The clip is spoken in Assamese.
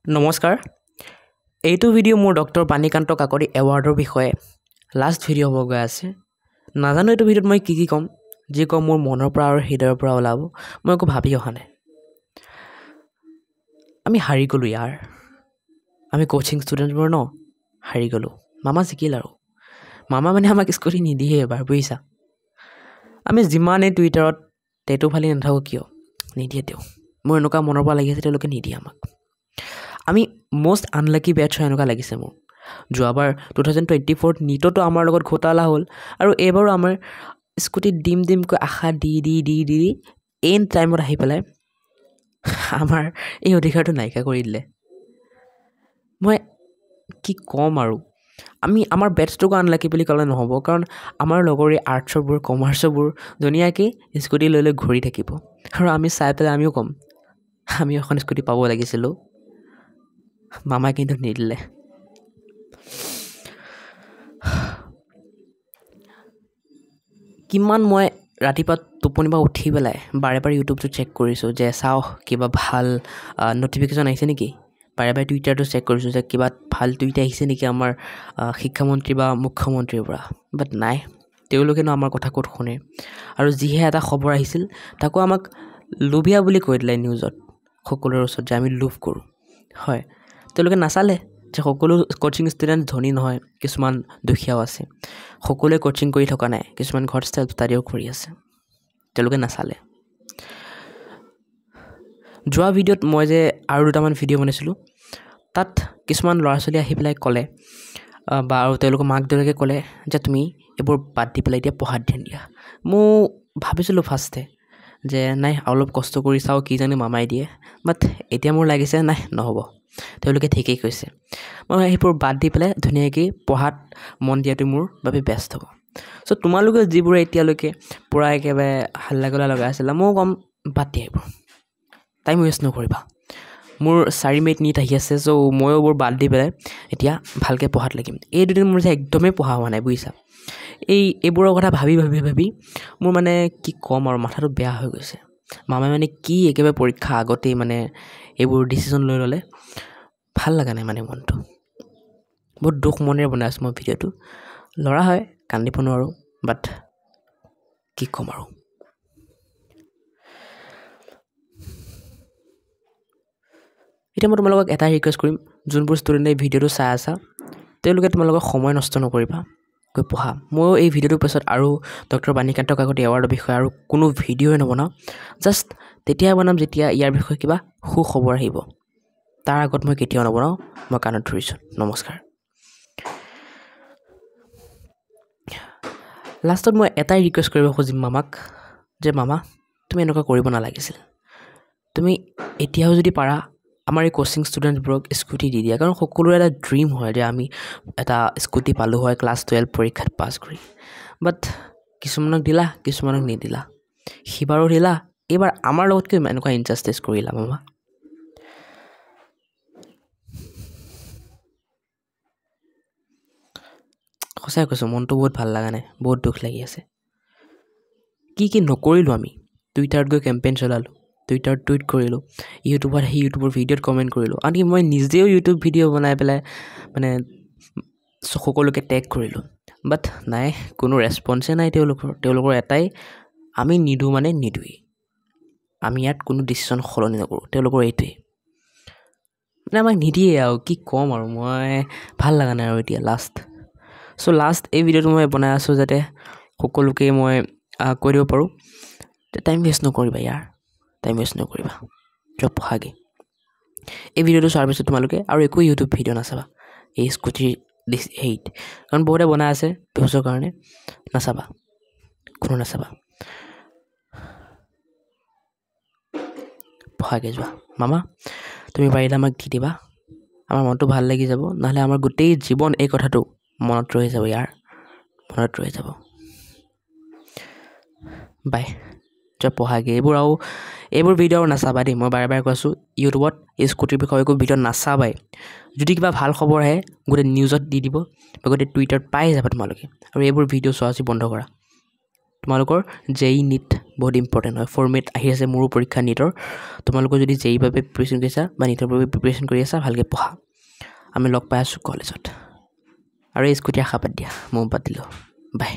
নমস্কাৰ এইটো ভিডিঅ' মোৰ ডক্টৰ পানীকান্ত কাকতি এৱাৰ্ডৰ বিষয়ে লাষ্ট ভিডিঅ' হ'ব গৈ আছে নাজানো এইটো ভিডিঅ'ত মই কি ক'ম যি ক'ম মোৰ মনৰ পৰা আৰু হৃদয়ৰ পৰা ওলাব মই একো ভাবি অহা নাই আমি হাৰি গ'লোঁ ইয়াৰ আমি কোচিং ষ্টুডেণ্টবোৰ ন হাৰি গ'লোঁ মামা জিকিল আৰু মামা মানে আমাক স্কুটি নিদিয়ে এবাৰ বুজিছা আমি যিমানেই টুইটাৰত টেটু ফালি নাথাকোঁ কিয় নিদিয়ে তেওঁ মোৰ এনেকুৱা মনৰ পৰা লাগি আছে তেওঁলোকে নিদিয়ে আমাক আমি মষ্ট আনলাকি বেটছ হয় এনেকুৱা লাগিছে মোৰ যোৱাবাৰ 2024 নিটতো আমাৰ লগত ঘোটালা হ'ল আৰু এইবাৰো আমাৰ স্কুটিত ডিমকৈ আশা দি এণ্ড টাইমত আহি পেলাই আমাৰ এই অধিকাৰটো নাইকিয়া কৰি দিলে মই কি ক'ম আৰু আমি আমাৰ বেটছটোকো আনলাকি বুলি ক'লে নহ'ব কাৰণ আমাৰ লগৰে আৰ্টছৰবোৰ কমাৰ্চৰবোৰ ধুনীয়াকৈ স্কুটি লৈ ঘূৰি থাকিব আৰু আমি চাই পেলাই আমিও ক'ম আমি এখন স্কুটি পাব লাগিছিলোঁ মামাই কিন্তু নিদিলে কিমান মই ৰাতিপুৱা টোপনিৰ পৰা উঠি পেলাই বাৰে ইউটিউবটো চেক কৰিছোঁ যে চাওঁ কিবা ভাল ন'টিফিকেশ্যন আহিছে নেকি বাৰে টুইটাৰটো চেক কৰিছোঁ যে কিবা ভাল টুইট আহিছে নেকি আমাৰ শিক্ষামন্ত্ৰী বা মুখ্যমন্ত্ৰীৰ পৰা বাট নাই তেওঁলোকেনো আমাৰ কথা ক'ত শুনে আৰু যিহে এটা খবৰ আহিছিল তাকো আমাক লোভীয়া বুলি কৈ দিলে নিউজত সকলোৰে ওচৰত যে আমি লোভ কৰোঁ হয় তেওঁলোকে নাচালে যে সকলো কোচিং ষ্টুডেণ্ট ধনী নহয় কিছুমান দুখীয়াও আছে সকলোৱে কোচিং কৰি থকা নাই কিছুমান ঘৰত ছেল্ফ ষ্টাডিও কৰি আছে তেওঁলোকে নাচালে যোৱা ভিডিঅ'ত মই যে আৰু দুটামান ভিডিঅ' বনাইছিলোঁ তাত কিছুমান ল'ৰা ছোৱালী আহি পেলাই ক'লে বা আৰু তেওঁলোকৰ মাক দেউতাকে ক'লে যে তুমি এইবোৰ বাদ দি পেলাই এতিয়া পঢ়াত ধ্যান দিয়া মই ভাবিছিলোঁ ফাৰ্ষ্টে যে নাই অলপ কষ্ট কৰি চাওঁ কি জানো মামাই দিয়ে বাট এতিয়া মোৰ লাগিছে নাই নহ'ব তেওঁলোকে ঠিকেই কৈছে মই সেইবোৰ বাদ দি পেলাই ধুনীয়াকৈ পঢ়াত মন দিয়াটো মোৰ বাবে বেষ্ট হ'ব চ' তোমালোকে যিবোৰে এতিয়ালৈকে পূৰা একেবাৰে হাল্লা গোল্লা লগাই আছিলা ময়ো ক'ম বাদ দিয়া এইবোৰ টাইম ৱেষ্ট নকৰিবা মোৰ 4 মে'ত নিট আহি আছে চ' ময়ো এইবোৰ বাদ দি পেলাই এতিয়া ভালকৈ পঢ়াত লাগিম এই দুদিন মোৰ যে একদমেই পঢ়া হোৱা নাই বুজিছা এইবোৰৰ কথা ভাবি মোৰ মানে কি ক'ম আৰু মাথাটো বেয়া হৈ গৈছে মামাই মানে কি একেবাৰে পৰীক্ষা আগতেই মানে এইবোৰ ডিচিশ্যন লৈ ল'লে ভাল লগা নাই মানে মনটো বহুত দুখ মনেৰে বনাই আছোঁ মই ভিডিঅ'টো ল'ৰা হয় কান্দিব নোৱাৰোঁ বাট কি ক'ম আৰু এতিয়া মই তোমালোকক এটা ৰিকুৱেষ্ট কৰিম যোনবোৰ ষ্টুডেণ্টে এই ভিডিঅ'টো চাই আছা তেওঁলোকে তোমালোকৰ সময় নষ্ট নকৰিবা গৈ পঢ়া ময়ো এই ভিডিঅ'টোৰ পাছত আৰু ডক্টৰ পানীকান্ত কাকতি এৱাৰ্ডৰ বিষয়ে আৰু কোনো ভিডিঅ'ই নবনাওঁ জাষ্ট তেতিয়াই বনাম যেতিয়া ইয়াৰ বিষয়ে কিবা সুখবৰ আহিব তাৰ আগত মই কেতিয়াও নবনাওঁ মই কাণত ধৰিছোঁ নমস্কাৰ লাষ্টত মই এটাই ৰিকুৱেষ্ট কৰিব খুজিম মামাক যে মামা তুমি এনেকুৱা কৰিব নালাগিছিল তুমি এতিয়াও যদি পাৰা আমাৰ এই কোচিং ষ্টুডেণ্টবোৰক স্কুটি দি দিয়া কাৰণ সকলোৰে এটা ড্ৰিম হয় যে আমি এটা স্কুটি পালোঁ হয় ক্লাছ 12 পৰীক্ষাত পাছ কৰি বাট কিছুমানক দিলা কিছুমানক নিদিলা সিবাৰো দিলা এইবাৰ আমাৰ লগতকৈ এনেকুৱা ইনজাষ্টিছ কৰিলা মামা সঁচাই কৈছোঁ মনটো বহুত ভাল লগা নাই বহুত দুখ লাগি আছে কি নকৰিলোঁ আমি টুইটাৰত গৈ কেম্পেইন চলালোঁ টুইটাৰত টুইট কৰিলোঁ ইউটিউবত আহি ইউটিউবৰ ভিডিঅ'ত কমেণ্ট কৰিলোঁ আনকি মই নিজেও ইউটিউব ভিডিঅ' বনাই পেলাই মানে সকলোকে টেগ কৰিলোঁ বাট নাই কোনো ৰেছপন্সে নাই তেওঁলোকৰ এটাই আমি নিদিওঁ মানে নিদোঁৱেই আমি ইয়াত কোনো ডিচিশ্যন সলনি নকৰোঁ তেওঁলোকৰ এইটোৱেই মানে আমাক নিদিয়ে আৰু কি ক'ম আৰু মই ভাল লগা নাই আৰু এতিয়া লাষ্ট এই ভিডিঅ'টো মই বনাই আছোঁ যাতে সকলোকে মই কৈ দিব পাৰোঁ যে টাইম ৱেষ্ট নকৰিবা টাইম ৱেষ্ট নকৰিবা যোৱা পঢ়াগৈ এই ভিডিঅ'টো চোৱাৰ পিছত তোমালোকে আৰু একো ইউটিউব ভিডিঅ' নাচাবা এই স্কুটিৰ হেৰিত কাৰণ বহুতে বনাই আছে ভিউজৰ কাৰণে নাচাবা কোনো নাচাবা পঢ়াগৈ যোৱা মামা তুমি পাৰিলে আমাক দি দিবা আমাৰ মনটো ভাল লাগি যাব নহ'লে আমাৰ গোটেই জীৱন এই কথাটো মনত ৰৈ যাব মনত ৰৈ যাব বাই যোৱা পঢ়াগৈ এইবোৰ ভিডিঅ' আৰু নাচাবা দেই মই বাৰে কৈছোঁ ইউটিউবত এই স্কুটিৰ বিষয়ে একো ভিডিঅ' নাচাবাই যদি কিবা ভাল খবৰ আহে গোটেই নিউজত দি দিব বা গোটেই টুইটাৰত পাই যাবা তোমালোকে আৰু এইবোৰ ভিডিঅ' চোৱা বন্ধ কৰা তোমালোকৰ জেই নিট বহুত ইম্পৰ্টেণ্ট হয় ফৰ্মেট আহি আছে মোৰো পৰীক্ষা নিটৰ তোমালোকৰ যদি জেই বাবে প্ৰিপাৰেশ্যন কৰিছা বা নিটৰ বাবে প্ৰিপাৰেশ্যন কৰি আছা ভালকৈ পঢ়া আমি লগ পাই আছোঁ কলেজত আৰু এই স্কুটি আশা বাদ দিয়া মই বাদ দিলোঁ বাই